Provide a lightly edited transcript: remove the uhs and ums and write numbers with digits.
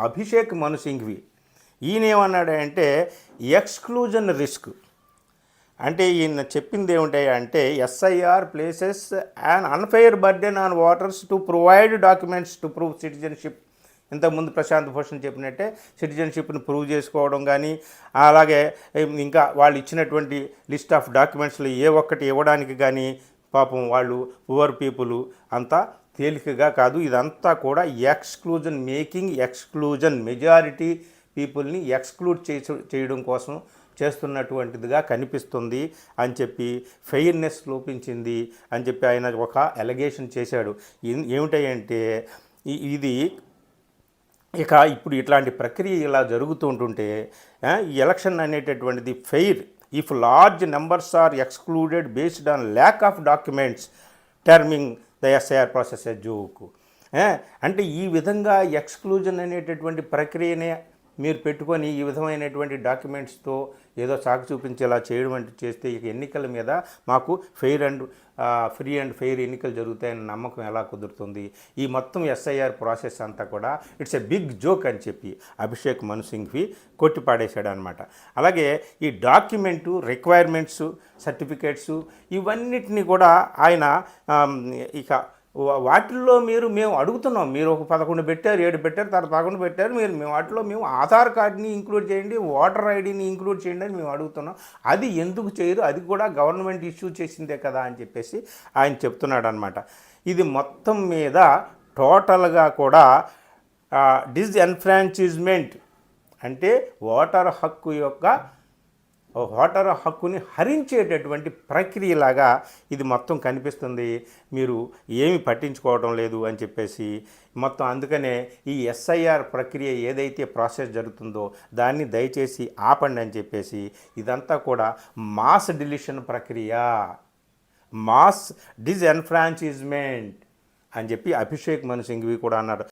అభిషేక్ మను సింఘ్వి ఈయన ఏమన్నాడంటే exclusion risk అంటే ఈయన చెప్పింది ఏమిటంటే SIR places and unfair burden on voters to provide documents to prove citizenship. ఇంతకుముందు ప్రశాంత్ భూషణ్ చెప్పినట్టే సిటిజన్షిప్ని ప్రూవ్ చేసుకోవడం కానీ అలాగే ఇంకా వాళ్ళు ఇచ్చినటువంటి లిస్ట్ ఆఫ్ డాక్యుమెంట్స్లో ఏ ఒక్కటి ఇవ్వడానికి కానీ పాపం వాళ్ళు పువర్ పీపుల్ అంతా తేలికగా కాదు. ఇదంతా కూడా ఎక్స్క్లూజన్ మెజారిటీ పీపుల్ని ఎక్స్క్లూడ్ చేయడం కోసం చేస్తున్నటువంటిదిగా కనిపిస్తుంది అని చెప్పి ఫెయిర్నెస్ లోపించింది అని చెప్పి ఆయన ఒక ఎలిగేషన్ చేశాడు. ఏమిటంటే ఇది ఇక ఇప్పుడు ఇట్లాంటి ప్రక్రియ ఇలా జరుగుతూ ఉంటుంటే ఈ ఎలక్షన్ అనేటటువంటిది fair if large numbers are excluded based on lack of documents terming the SIR process a joke. అంటే ఈ విధంగా ఎక్స్క్లూజన్ అనేటటువంటి ప్రక్రియనే మీరు పెట్టుకొని ఈ విధమైనటువంటి డాక్యుమెంట్స్తో ఏదో సాకు చూపించేలా చేయడం అంటే చేస్తే ఇక ఎన్నికల మీద మాకు ఫ్రీ అండ్ ఫెయిర్ ఎన్నికలు జరుగుతాయని నమ్మకం ఎలా కుదురుతుంది? ఈ మొత్తం ఎస్ఐఆర్ ప్రాసెస్ అంతా కూడా ఇట్స్ ఎ బిగ్ జోక్ అని చెప్పి అభిషేక్ మను సింఘ్వి కొట్టిపాడేశాడు అనమాట. అలాగే ఈ డాక్యుమెంటు రిక్వైర్మెంట్స్ సర్టిఫికేట్స్ ఇవన్నిటిని కూడా ఆయన ఇక వాటిల్లో మేము అడుగుతున్నాం, మీరు ఒక 11 పెట్టారు, 7 పెట్టారు, తర్వాత 11 పెట్టారు, వాటిలో మేము ఆధార్ కార్డుని ఇంక్లూడ్ చేయండి, ఓటర్ ఐడిని ఇంక్లూడ్ చేయండి అని మేము అడుగుతున్నాం. అది ఎందుకు చేయరు? అది కూడా గవర్నమెంట్ ఇష్యూ చేసిందే కదా అని చెప్పేసి ఆయన చెప్తున్నాడు అనమాట. ఇది మొత్తం మీద టోటల్గా కూడా డిస్ఎన్ఫ్రాంచైజ్మెంట్ అంటే ఓటర్ హక్కుని హరించేటటువంటి ప్రక్రియలాగా ఇది మొత్తం కనిపిస్తుంది. మీరు ఏమి పట్టించుకోవడం లేదు అని చెప్పేసి మొత్తం అందుకనే ఈ ఎస్ఐఆర్ ప్రక్రియ ఏదైతే ప్రాసెస్ జరుగుతుందో దాన్ని దయచేసి ఆపండి అని చెప్పేసి ఇదంతా కూడా మాస్ డిలీషన్ ప్రక్రియ, మాస్ డిస్ఎన్ఫ్రాంచైజ్మెంట్ అని చెప్పి అభిషేక్ మను సింఘ్వి కూడా అన్నారు.